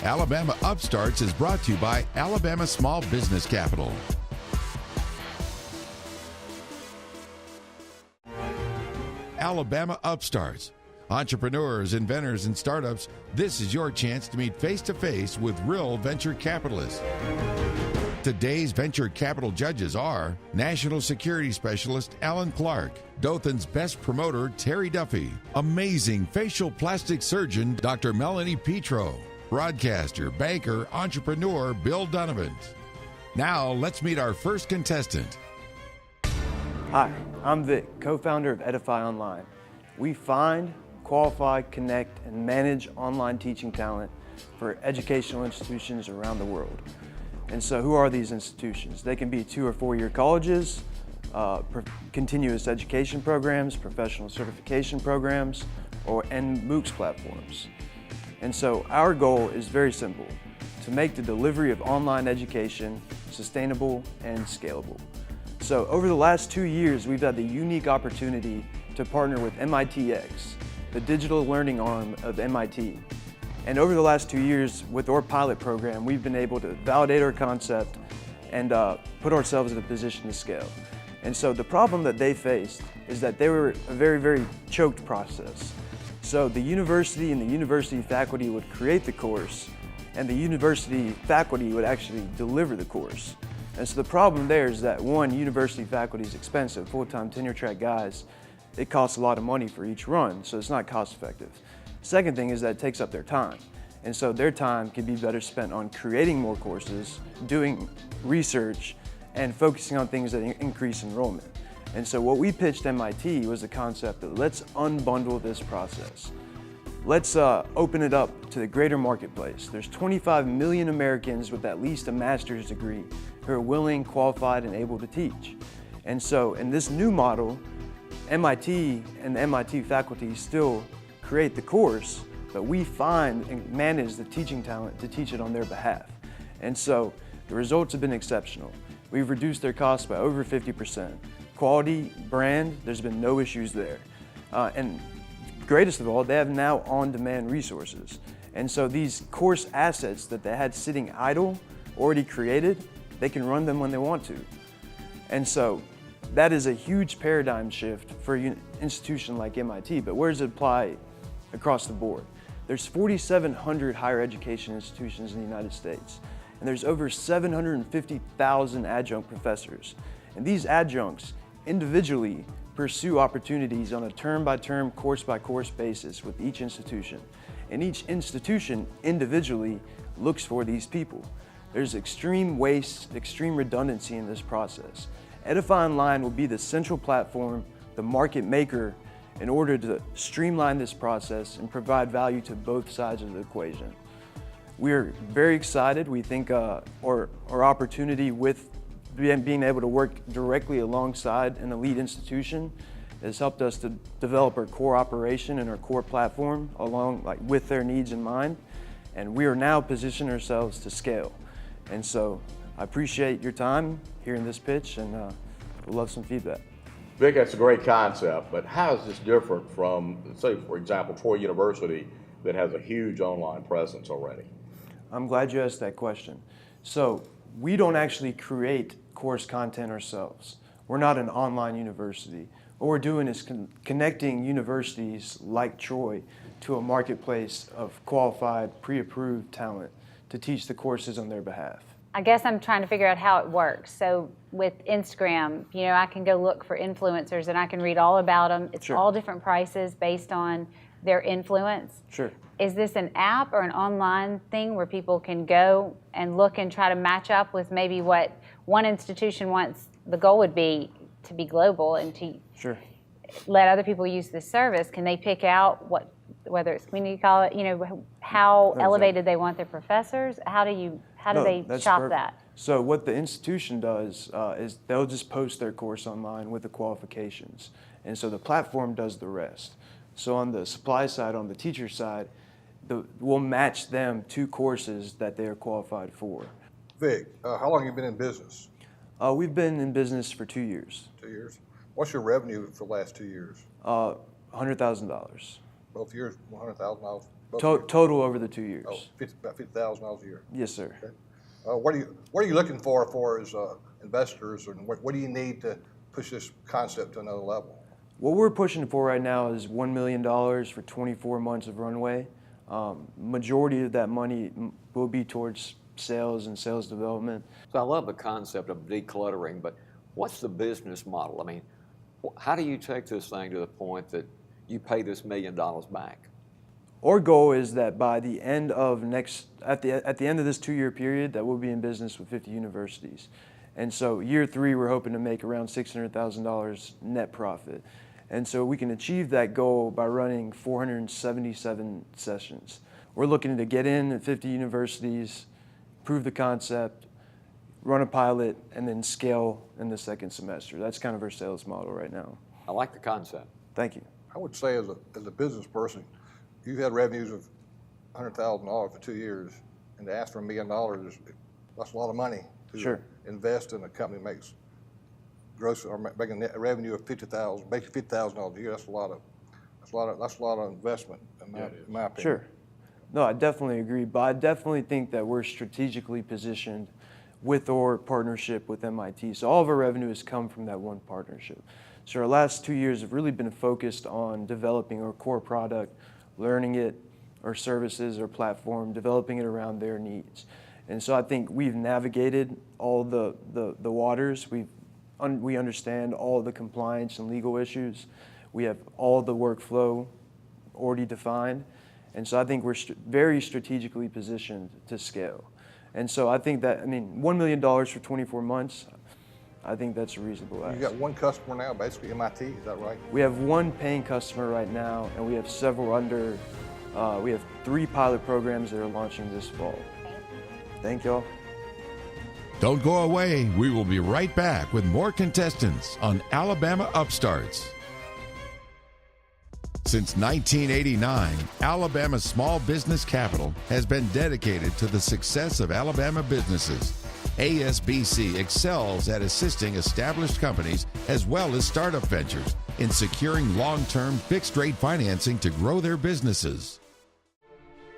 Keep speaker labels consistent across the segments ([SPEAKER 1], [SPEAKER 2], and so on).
[SPEAKER 1] Alabama Upstarts is brought to you by Alabama Small Business Capital. Alabama Upstarts. Entrepreneurs, inventors, and startups, this is your chance to meet face-to-face with real venture capitalists. Today's venture capital judges are National Security Specialist Alan Clark, Dothan's Best Promoter Terry Duffy, Amazing Facial Plastic Surgeon Dr. Melanie Petro, Broadcaster, Banker, Entrepreneur Bill Donovan. Now let's meet our first contestant.
[SPEAKER 2] Hi, I'm Vic, co-founder of Edify Online. We find, qualify, connect, and manage online teaching talent for educational institutions around the world. And so who are these institutions? They can be 2 or 4 year colleges, continuous education programs, professional certification programs, and MOOCs platforms. And so our goal is very simple, to make the delivery of online education sustainable and scalable. So over the last 2 years, we've had the unique opportunity to partner with MITx, the digital learning arm of MIT. And over the last 2 years, with our pilot program, we've been able to validate our concept and put ourselves in a position to scale. And so the problem that they faced is that they were a very, very choked process. So the university and the university faculty would create the course, and the university faculty would actually deliver the course. And so the problem there is that, one, university faculty is expensive. Full-time tenure track guys, it costs a lot of money for each run, so it's not cost effective. Second thing is that it takes up their time. And so their time can be better spent on creating more courses, doing research, and focusing on things that increase enrollment. And so what we pitched MIT was the concept that let's unbundle this process. Let's open it up to the greater marketplace. There's 25 million Americans with at least a master's degree who are willing, qualified, and able to teach. And so in this new model, MIT and the MIT faculty still create the course, but we find and manage the teaching talent to teach it on their behalf. And so the results have been exceptional. We've reduced their costs by over 50%. Quality, brand, there's been no issues there. And greatest of all, they have now on-demand resources. And so these course assets that they had sitting idle, already created, they can run them when they want to. And so that is a huge paradigm shift for an institution like MIT, but where does it apply across the board? There's 4,700 higher education institutions in the United States, and there's over 750,000 adjunct professors. And these adjuncts individually pursue opportunities on a term-by-term, course-by-course basis with each institution. And each institution individually looks for these people. There's extreme waste, extreme redundancy in this process. Edify Online will be the central platform, the market maker, in order to streamline this process and provide value to both sides of the equation. We're very excited. We think our opportunity with being able to work directly alongside an elite institution has helped us to develop our core operation and our core platform with their needs in mind. And we are now positioning ourselves to scale. And so I appreciate your time hearing this pitch, and we'd love some feedback.
[SPEAKER 3] Vic, that's a great concept, but how is this different from, say, for example, Troy University that has a huge online presence already?
[SPEAKER 2] I'm glad you asked that question. So we don't actually create course content ourselves. We're not an online university. What we're doing is connecting universities like Troy to a marketplace of qualified, pre-approved talent to teach the courses on their behalf.
[SPEAKER 4] I guess I'm trying to figure out how it works. So with Instagram, I can go look for influencers and I can read all about them. It's
[SPEAKER 2] Sure.
[SPEAKER 4] all different prices based on their influence.
[SPEAKER 2] Sure.
[SPEAKER 4] Is this an app or an online thing where people can go and look and try to match up with maybe what one institution wants? The goal would be to be global and to
[SPEAKER 2] Sure.
[SPEAKER 4] let other people use this service. Can they pick out whether it's community college, how elevated they want their professors? How do they shop that?
[SPEAKER 2] So what the institution does is they'll just post their course online with the qualifications. And so the platform does the rest. So on the supply side, on the teacher side, we'll match them to courses that they're qualified for.
[SPEAKER 5] Vic, how long have you been in business?
[SPEAKER 2] We've been in business for 2 years.
[SPEAKER 5] 2 years. What's your revenue for the last 2 years?
[SPEAKER 2] $100,000.
[SPEAKER 5] Both years, $100,000.
[SPEAKER 2] Total over the 2 years.
[SPEAKER 5] Oh, about $50,000 a year.
[SPEAKER 2] Yes, sir.
[SPEAKER 5] Okay. What are you looking for as investors, and what do you need to push this concept to another level?
[SPEAKER 2] What we're pushing for right now is $1 million for 24 months of runway. Majority of that money will be towards sales and sales development.
[SPEAKER 6] So I love the concept of decluttering, but what's the business model? I mean, how do you take this thing to the point that you pay this $1 million back?
[SPEAKER 2] Our goal is that by the end of at the end of this 2-year period, that we'll be in business with 50 universities. And so year 3, we're hoping to make around $600,000 net profit. And so we can achieve that goal by running 477 sessions. We're looking to get in at 50 universities, prove the concept, run a pilot, and then scale in the second semester. That's kind of our sales model right now.
[SPEAKER 6] I like the concept.
[SPEAKER 2] Thank you.
[SPEAKER 5] I would say as a business person, you've had revenues of $100,000 for 2 years, and to ask for $1 million, that's a lot of money to invest in a company that makes gross or making a revenue of $50,000, basically $50,000 a year. That's a lot of investment in my opinion.
[SPEAKER 2] Sure. No, I definitely agree, but I definitely think that we're strategically positioned with our partnership with MIT. So all of our revenue has come from that one partnership. So our last 2 years have really been focused on developing our core product, learning it, our services, our platform, developing it around their needs. And so I think we've navigated all the waters. We understand all the compliance and legal issues. We have all the workflow already defined. And so I think we're very strategically positioned to scale. And so I think that, $1 million for 24 months, I think that's a reasonable ask.
[SPEAKER 5] You got one customer now, basically MIT, is that right?
[SPEAKER 2] We have one paying customer right now, and we have several we have 3 pilot programs that are launching this fall. Thank y'all.
[SPEAKER 1] Don't go away. We will be right back with more contestants on Alabama Upstarts. Since 1989, Alabama Small Business Capital has been dedicated to the success of Alabama businesses. ASBC excels at assisting established companies as well as startup ventures in securing long-term fixed-rate financing to grow their businesses.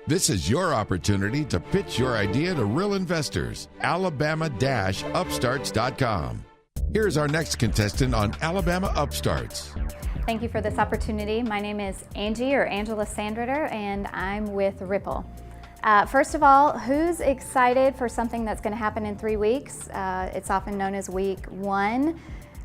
[SPEAKER 1] This is your opportunity to pitch your idea to real investors. Alabama-upstarts.com. Here's our next contestant on Alabama Upstarts.
[SPEAKER 7] Thank you for this opportunity. My name is Angie, or Angela Sandriter, and I'm with Ripple. First of all, who's excited for something that's going to happen in 3 weeks? It's often known as week 1,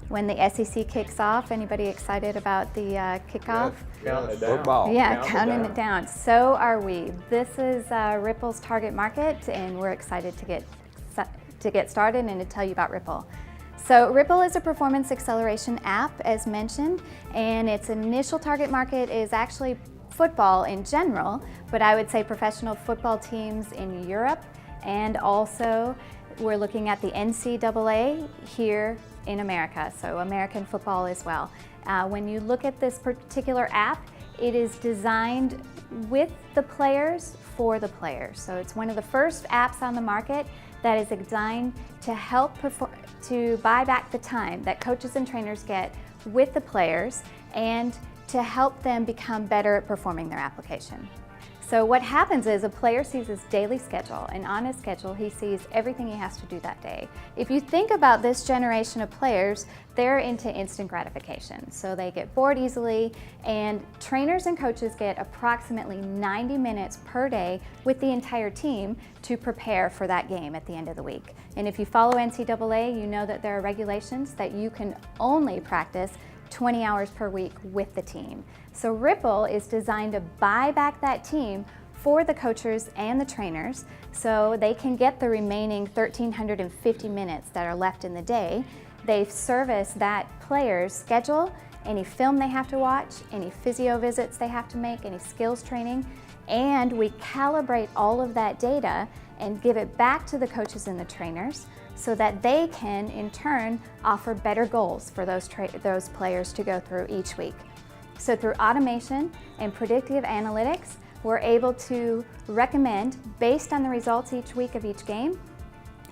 [SPEAKER 7] when the SEC kicks off. Anybody excited about the kickoff?
[SPEAKER 3] Counting it down.
[SPEAKER 6] Football.
[SPEAKER 7] Yeah, counting it down. So are we. This is Ripple's target market, and we're excited to get started and to tell you about Ripple. So Ripple is a performance acceleration app, as mentioned, and its initial target market is actually football in general, but I would say professional football teams in Europe, and also we're looking at the NCAA here in America, so American football as well. When you look at this particular app, it is designed with the players for the players. So it's one of the first apps on the market that is designed to help to buy back the time that coaches and trainers get with the players and to help them become better at performing their application. So what happens is a player sees his daily schedule, and on his schedule he sees everything he has to do that day. If you think about this generation of players, they're into instant gratification. So they get bored easily, and trainers and coaches get approximately 90 minutes per day with the entire team to prepare for that game at the end of the week. And if you follow NCAA, you know that there are regulations that you can only practice 20 hours per week with the team. So Ripple is designed to buy back that team for the coaches and the trainers so they can get the remaining 1,350 minutes that are left in the day. They service that player's schedule, any film they have to watch, any physio visits they have to make, any skills training, and we calibrate all of that data and give it back to the coaches and the trainers so that they can, in turn, offer better goals for those players to go through each week. So through automation and predictive analytics, we're able to recommend, based on the results each week of each game,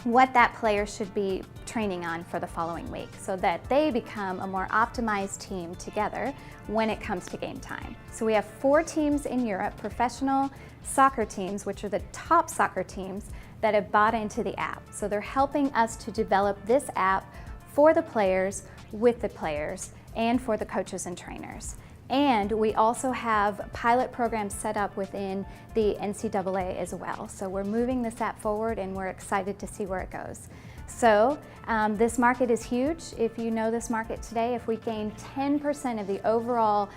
[SPEAKER 7] what that player should be training on for the following week so that they become a more optimized team together when it comes to game time. So we have 4 teams in Europe, professional soccer teams, which are the top soccer teams that have bought into the app. So they're helping us to develop this app for the players, with the players, and for the coaches and trainers. And we also have pilot programs set up within the NCAA as well. So we're moving this app forward and we're excited to see where it goes. So this market is huge. If you know this market today, if we gain 10% of the overall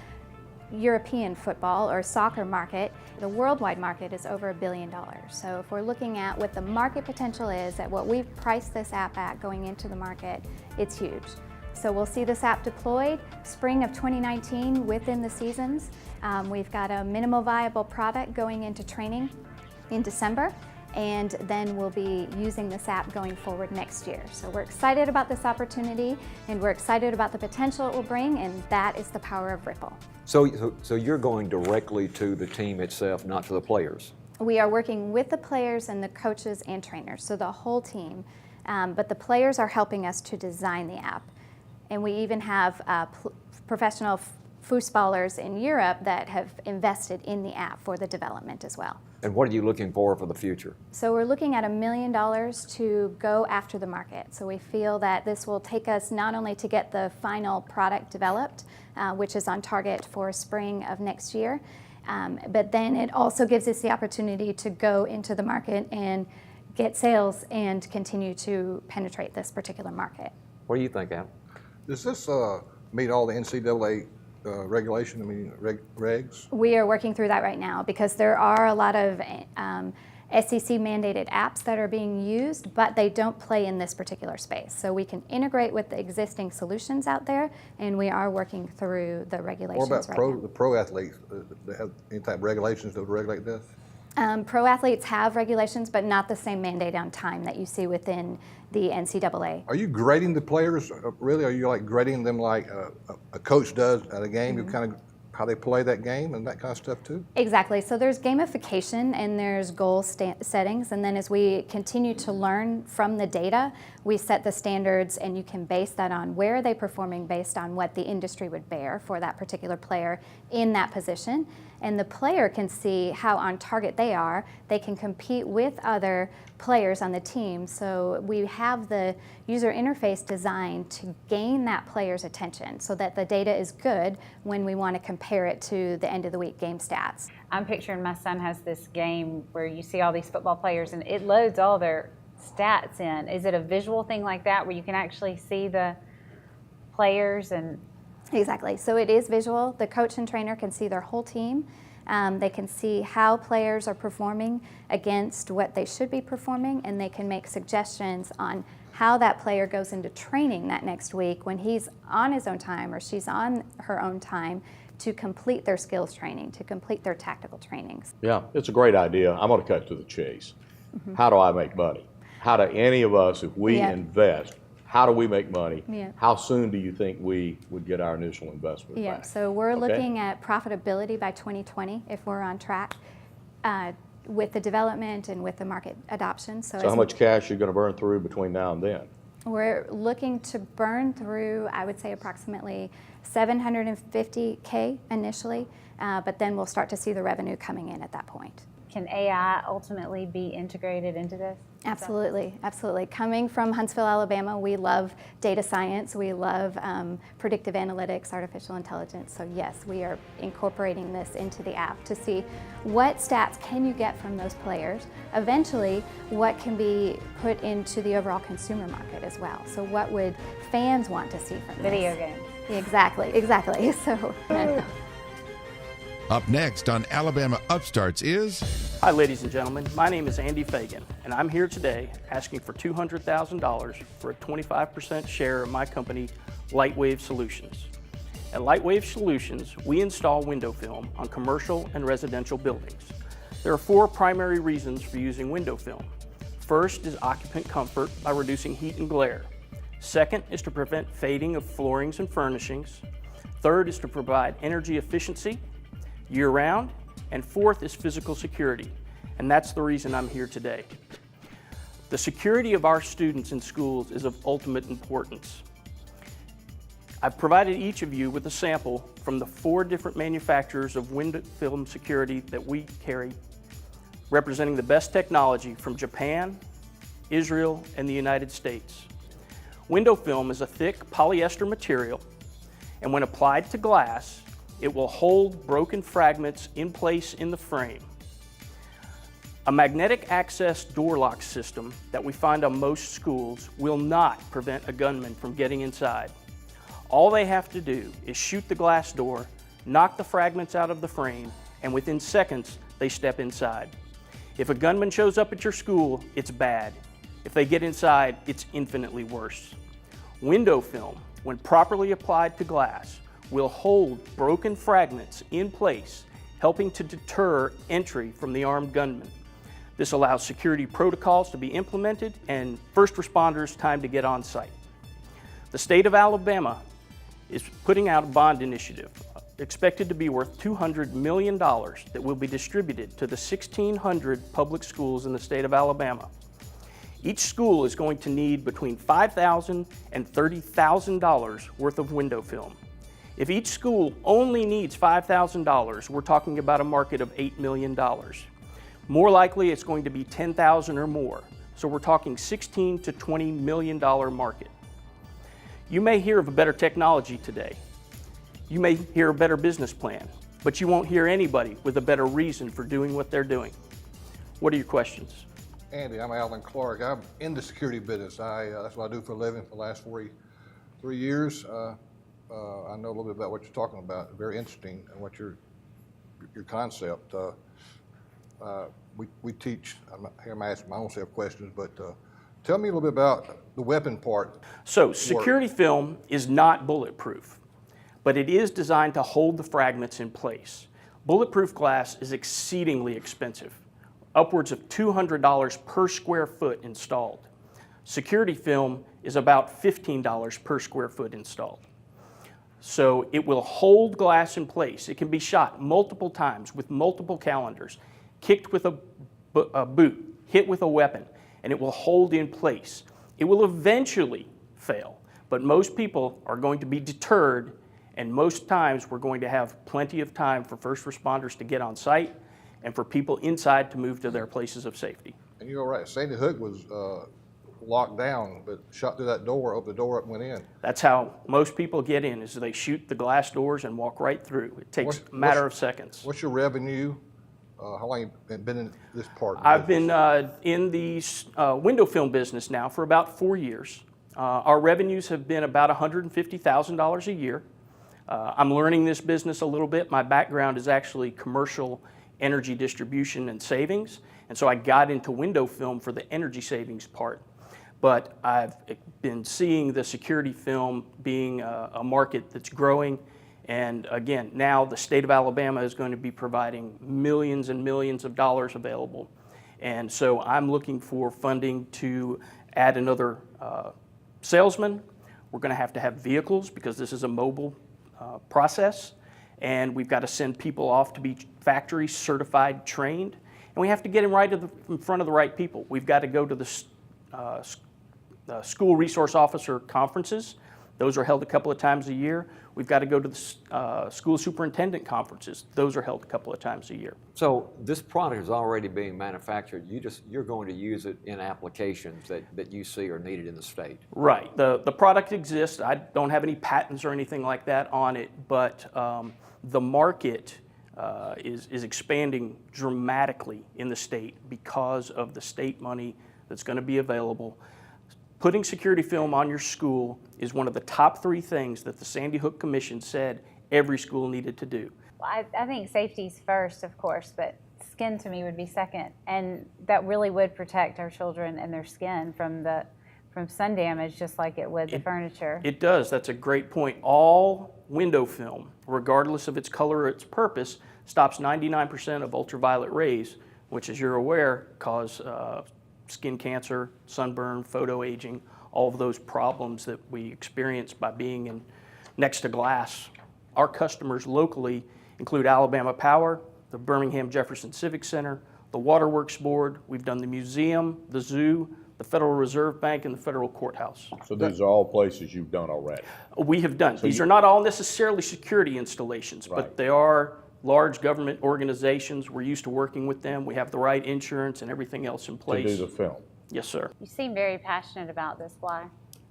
[SPEAKER 7] European football or soccer market, the worldwide market is over $1 billion. So if we're looking at what the market potential is, at what we've priced this app at going into the market, it's huge. So we'll see this app deployed spring of 2019 within the seasons. We've got a minimal viable product going into training in December, and then we'll be using this app going forward next year. So we're excited about this opportunity, and we're excited about the potential it will bring, and that is the power of Ripple.
[SPEAKER 6] So you're going directly to the team itself, not to the players?
[SPEAKER 7] We are working with the players and the coaches and trainers, so the whole team. But the players are helping us to design the app. And we even have professional footballers in Europe that have invested in the app for the development as well.
[SPEAKER 6] And what are you looking for the future?
[SPEAKER 7] So we're looking at $1 million to go after the market. So we feel that this will take us not only to get the final product developed, which is on target for spring of next year, but then it also gives us the opportunity to go into the market and get sales and continue to penetrate this particular market.
[SPEAKER 6] What do you think, Al?
[SPEAKER 5] Does this meet all the NCAA regulation, regs?
[SPEAKER 7] We are working through that right now because there are a lot of SEC mandated apps that are being used, but they don't play in this particular space. So we can integrate with the existing solutions out there, and we are working through the regulations
[SPEAKER 5] What about
[SPEAKER 7] right now.
[SPEAKER 5] the pro athletes? They have any type of regulations that would regulate this?
[SPEAKER 7] Pro athletes have regulations, but not the same mandate on time that you see within the NCAA.
[SPEAKER 5] Are you grading the players, really? Are you like grading them like a coach does at a game? You kind of how they play that game and that kind of stuff too?
[SPEAKER 7] Exactly. So there's gamification and there's goal settings, and then as we continue to learn from the data, we set the standards, and you can base that on where are they performing based on what the industry would bear for that particular player in that position. And the player can see how on target they are. They can compete with other players on the team. So we have the user interface designed to gain that player's attention so that the data is good when we want to compare it to the end of the week game stats.
[SPEAKER 4] I'm picturing my son has this game where you see all these football players and it loads all their stats in. Is it a visual thing like that where you can actually see the players and...
[SPEAKER 7] Exactly. So it is visual. The coach and trainer can see their whole team. They can see how players are performing against what they should be performing, and they can make suggestions on how that player goes into training that next week when he's on his own time or she's on her own time to complete their skills training, to complete their tactical trainings.
[SPEAKER 3] Yeah, it's a great idea. I'm going to cut to the chase. How do I make money? How do any of us, if we invest, how do we make money? How soon do you think we would get our initial investment back?
[SPEAKER 7] So we're looking at profitability by 2020 if we're on track with the development and with the market adoption. So
[SPEAKER 3] how much cash are you going to burn through between now and then?
[SPEAKER 7] We're looking to burn through, I would say, approximately $750K initially, but then we'll start to see the revenue coming in at that point.
[SPEAKER 4] Can AI ultimately be integrated into this?
[SPEAKER 7] Absolutely, absolutely. Coming from Huntsville, Alabama, we love data science, we love predictive analytics, artificial intelligence. So yes, we are incorporating this into the app to see what stats can you get from those players. Eventually, what can be put into the overall consumer market as well. So what would fans want to see from this?
[SPEAKER 4] Video games.
[SPEAKER 7] Exactly, exactly. So.
[SPEAKER 1] Up next on Alabama Upstarts is...
[SPEAKER 8] Hi, ladies and gentlemen. My name is Andy Fagan, and I'm here today asking for $200,000 for a 25% share of my company, Lightwave Solutions. At Lightwave Solutions, we install window film on commercial and residential buildings. There are 4 primary reasons for using window film. First is occupant comfort by reducing heat and glare. Second is to prevent fading of floorings and furnishings. Third is to provide energy efficiency year-round, and fourth is physical security, and that's the reason I'm here today. The security of our students in schools is of ultimate importance. I've provided each of you with a sample from the 4 different manufacturers of window film security that we carry, representing the best technology from Japan, Israel, and the United States. Window film is a thick polyester material, and when applied to glass, it will hold broken fragments in place in the frame. A magnetic access door lock system that we find on most schools will not prevent a gunman from getting inside. All they have to do is shoot the glass door, knock the fragments out of the frame, and within seconds, they step inside. If a gunman shows up at your school, it's bad. If they get inside, it's infinitely worse. Window film, when properly applied to glass, will hold broken fragments in place, helping to deter entry from the armed gunman. This allows security protocols to be implemented and first responders time to get on site. The state of Alabama is putting out a bond initiative expected to be worth $200 million that will be distributed to the 1,600 public schools in the state of Alabama. Each school is going to need between $5,000 and $30,000 worth of window film. If each school only needs $5,000, we're talking about a market of $8 million. More likely, it's going to be $10,000 or more. So we're talking $16 to $20 million market. You may hear of a better technology today. You may hear a better business plan, but you won't hear anybody with a better reason for doing what they're doing. What are your questions?
[SPEAKER 5] Andy, I'm Alan Clark. I'm in the security business. That's what I do for a living for the last 43 years. I know a little bit about what you're talking about. Very interesting and what your concept. We teach. I'm asking my own set of questions, but tell me a little bit about the weapon part.
[SPEAKER 8] So security film is not bulletproof, but it is designed to hold the fragments in place. Bulletproof glass is exceedingly expensive, upwards of $200 per square foot installed. Security film is about $15 per square foot installed. So it will hold glass in place. It can be shot multiple times with multiple calendars, kicked with a boot, hit with a weapon, and it will hold in place. It will eventually fail, but most people are going to be deterred, and most times we're going to have plenty of time for first responders to get on site and for people inside to move to their places of safety.
[SPEAKER 5] And you're right, Sandy Hook was locked down, but shot through that door, opened the door up and went in.
[SPEAKER 8] That's how most people get in, is they shoot the glass doors and walk right through. It takes a matter of seconds.
[SPEAKER 5] What's your revenue? How long have you been in this part?
[SPEAKER 8] I've been in the window film business now for about 4 years. Our revenues have been about $150,000 a year. I'm learning this business a little bit. My background is actually commercial energy distribution and savings, and so I got into window film for the energy savings part. But I've been seeing the security film being a market that's growing. And again, now the state of Alabama is going to be providing millions and millions of dollars available. And so I'm looking for funding to add another salesman. We're going to have vehicles because this is a mobile process. And we've got to send people off to be factory certified, trained. And we have to get them right in front of the right people. We've got to go to the school resource officer conferences. Those are held a couple of times a year. We've got to go to the school superintendent conferences. Those are held a couple of times a year.
[SPEAKER 6] So this product is already being manufactured. You're going to use it in applications that you see are needed in the state.
[SPEAKER 8] Right. The product exists. I don't have any patents or anything like that on it, but the market is expanding dramatically in the state because of the state money that's going to be available. Putting security film on your school is one of the top 3 things that the Sandy Hook Commission said every school needed to do.
[SPEAKER 4] Well, I think safety's first, of course, but skin to me would be second. And that really would protect our children and their skin from sun damage, just like it would the furniture.
[SPEAKER 8] It does. That's a great point. All window film, regardless of its color or its purpose, stops 99% of ultraviolet rays, which, as you're aware, cause skin cancer, sunburn, photo aging, all of those problems that we experience by being next to glass. Our customers locally include Alabama Power, the Birmingham Jefferson Civic Center, the Waterworks Board. We've done the museum, the zoo, the Federal Reserve Bank, and the Federal Courthouse.
[SPEAKER 3] So these are all places you've done already?
[SPEAKER 8] We have done. These are not all necessarily security installations, but they are large government organizations. We're used to working with them. We have the right insurance and everything else in place.
[SPEAKER 3] To do the film?
[SPEAKER 8] Yes, sir.
[SPEAKER 4] You seem very passionate about this. Why?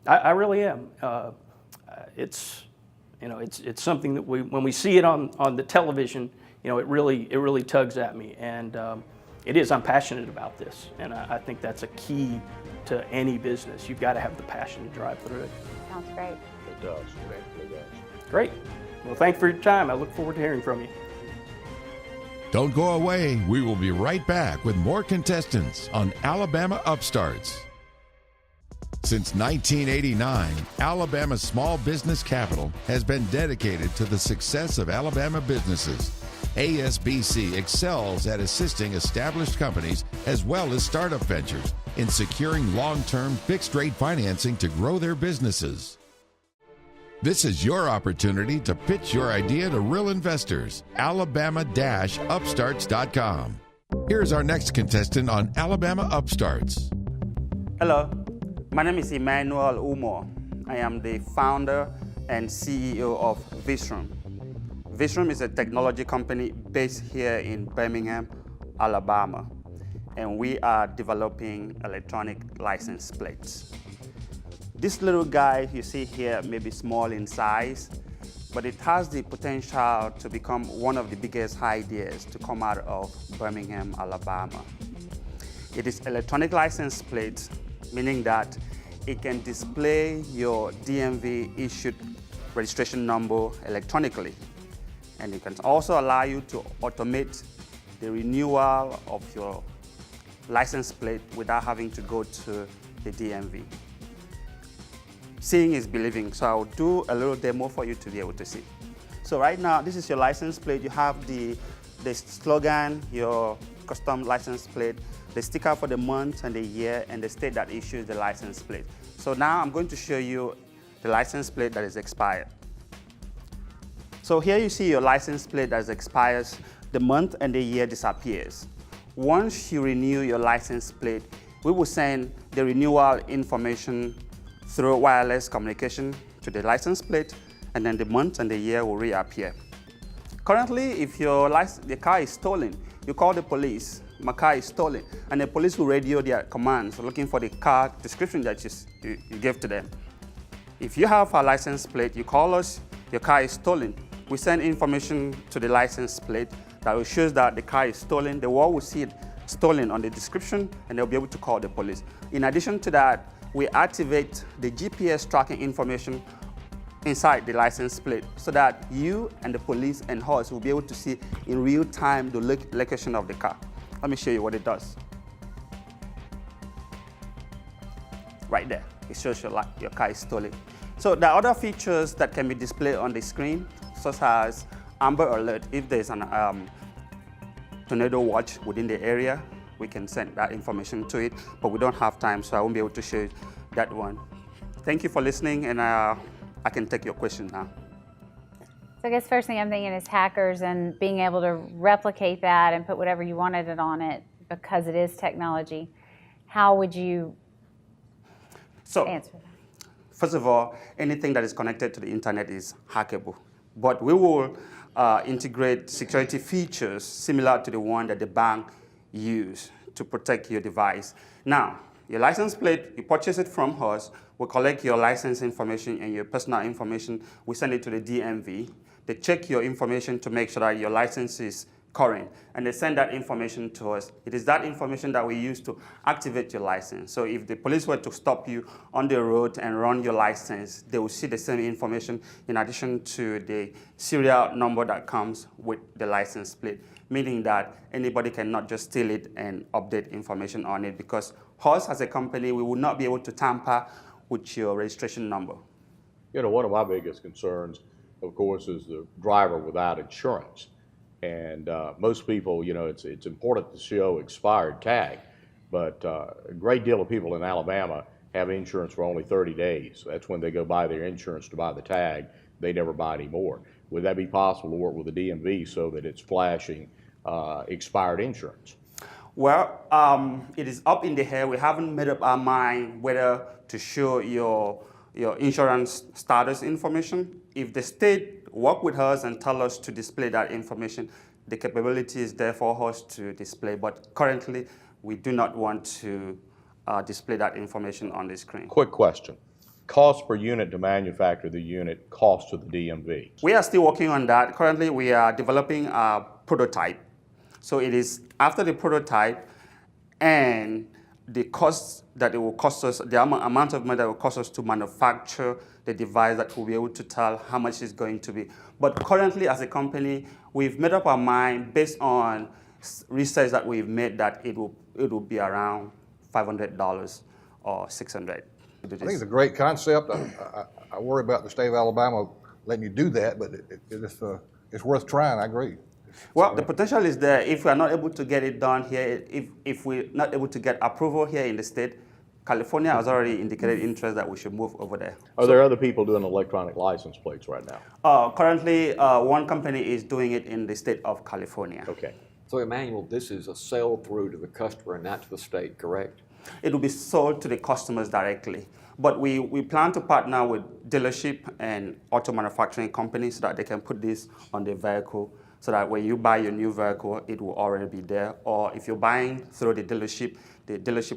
[SPEAKER 8] I really am. It's something that when we see it on the television, it really tugs at me, and I'm passionate about this, and I think that's a key to any business. You've got to have the passion to drive through it.
[SPEAKER 4] Sounds great.
[SPEAKER 3] It does. It does.
[SPEAKER 8] Great. Well, thanks for your time. I look forward to hearing from you.
[SPEAKER 1] Don't go away. We will be right back with more contestants on Alabama Upstarts. Since 1989, Alabama's small business capital has been dedicated to the success of Alabama businesses. ASBC excels at assisting established companies as well as startup ventures in securing long-term fixed-rate financing to grow their businesses. This is your opportunity to pitch your idea to real investors. Alabama-upstarts.com. Here's our next contestant on Alabama Upstarts.
[SPEAKER 9] Hello, my name is Emmanuel Umar. I am the founder and CEO of Visrum. Visrum is a technology company based here in Birmingham, Alabama, and we are developing electronic license plates. This little guy you see here may be small in size, but it has the potential to become one of the biggest ideas to come out of Birmingham, Alabama. It is electronic license plates, meaning that it can display your DMV issued registration number electronically. And it can also allow you to automate the renewal of your license plate without having to go to the DMV. Seeing is believing, so I'll do a little demo for you to be able to see. So right now, this is your license plate. You have the slogan, your custom license plate, the sticker for the month and the year, and the state that issues the license plate. So now I'm going to show you the license plate that is expired. So here you see your license plate that expires, the month and the year disappears. Once you renew your license plate, we will send the renewal information through wireless communication to the license plate, and then the month and the year will reappear. Currently, if the car is stolen, you call the police, my car is stolen, and the police will radio their commands looking for the car description that you gave to them. If you have a license plate, you call us, your car is stolen. We send information to the license plate that will show that the car is stolen. The world will see it stolen on the description, and they'll be able to call the police. In addition to that, we activate the GPS tracking information inside the license plate so that you and the police and us will be able to see in real time the location of the car. Let me show you what it does. Right there, it shows your car is stolen. So there are other features that can be displayed on the screen, such as Amber Alert. If there's an tornado watch within the area, we can send that information to it, but we don't have time, so I won't be able to show you that one. Thank you for listening, and I can take your question now.
[SPEAKER 4] So I guess first thing I'm thinking is hackers and being able to replicate that and put whatever you wanted it on it because it is technology. How would you answer that?
[SPEAKER 9] First of all, anything that is connected to the internet is hackable, but we will integrate security features similar to the one that the bank use to protect your device. Now, your license plate, you purchase it from us, we collect your license information and your personal information, we send it to the DMV. They check your information to make sure that your license is current, and they send that information to us. It is that information that we use to activate your license. So if the police were to stop you on the road and run your license, they will see the same information in addition to the serial number that comes with the license plate, meaning that anybody cannot just steal it and update information on it, because us as a company, we will not be able to tamper with your registration number.
[SPEAKER 3] You know, one of my biggest concerns, of course, is the driver without insurance. And most people, you know, it's important to show expired tag, but a great deal of people in Alabama have insurance for only 30 days. That's when they go buy their insurance to buy the tag. They never buy any more. Would that be possible to work with the DMV so that it's flashing expired insurance?
[SPEAKER 9] Well, it is up in the air. We haven't made up our mind whether to show your insurance status information. If the state work with us and tell us to display that information, the capability is there for us to display. But currently, we do not want to display that information on the screen.
[SPEAKER 3] Quick question. Cost per unit to manufacture the unit, cost to the DMV?
[SPEAKER 9] We are still working on that. Currently, we are developing a prototype. So it is after the prototype and the cost that it will cost us, the amount of money that it will cost us to manufacture the device that we'll be able to tell how much it's going to be. But currently, as a company, we've made up our mind based on research that we've made that it will be around $500 or $600.
[SPEAKER 5] I think it's a great concept. I worry about the state of Alabama letting you do that, but it's worth trying. I agree.
[SPEAKER 9] Well, the potential is there. If we are not able to get it done here, if we're not able to get approval here in the state, California has already indicated interest that we should move over there.
[SPEAKER 3] Are there other people doing electronic license plates right now?
[SPEAKER 9] Currently, one company is doing it in the state of California.
[SPEAKER 3] Okay.
[SPEAKER 6] So Emmanuel, this is a sell through to the customer and not to the state, correct?
[SPEAKER 9] It will be sold to the customers directly. But we plan to partner with dealership and auto manufacturing companies so that they can put this on the vehicle, so that when you buy your new vehicle, it will already be there. Or if you're buying through the dealership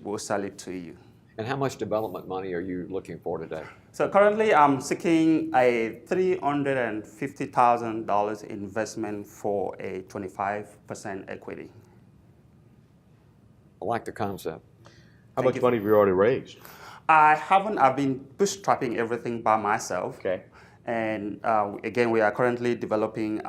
[SPEAKER 9] will sell it to you.
[SPEAKER 6] And how much development money are you looking for today?
[SPEAKER 9] So currently, I'm seeking a $350,000 investment for a 25% equity.
[SPEAKER 6] I like the concept.
[SPEAKER 3] How much money have you already raised?
[SPEAKER 9] I haven't. I've been bootstrapping everything by myself.
[SPEAKER 3] Okay.
[SPEAKER 9] And again, we are currently developing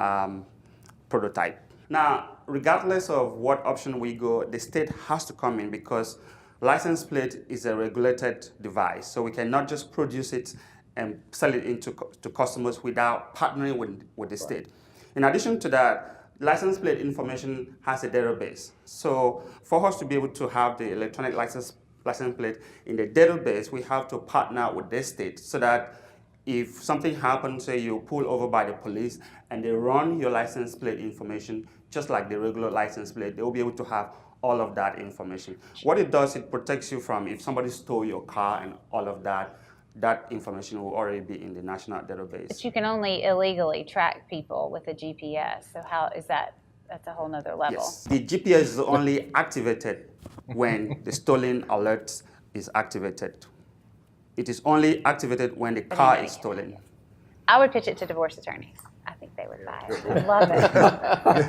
[SPEAKER 9] prototype. Now, regardless of what option we go, the state has to come in because license plate is a regulated device. So we cannot just produce it and sell it to customers without partnering with the state. In addition to that, license plate information has a database. So for us to be able to have the electronic license plate in the database, we have to partner with the state so that if something happens, say you pull over by the police and they run your license plate information just like the regular license plate, they will be able to have all of that information. What it does, it protects you from if somebody stole your car and all of that, that information will already be in the national database.
[SPEAKER 4] But you can only illegally track people with a GPS. So how is that? That's a whole nother level.
[SPEAKER 9] Yes. The GPS is only activated when the stolen alert is activated. It is only activated when the car is stolen.
[SPEAKER 4] I would pitch it to divorce attorneys. I think they would buy it. I love it.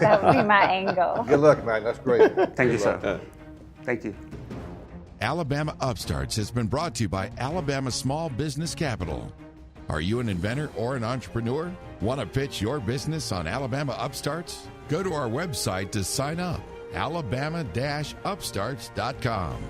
[SPEAKER 4] That would be my angle.
[SPEAKER 5] Good luck, man. That's great.
[SPEAKER 9] Thank you, sir. Thank you.
[SPEAKER 1] Alabama Upstarts has been brought to you by Alabama Small Business Capital. Are you an inventor or an entrepreneur? Want to pitch your business on Alabama Upstarts? Go to our website to sign up, alabama-upstarts.com.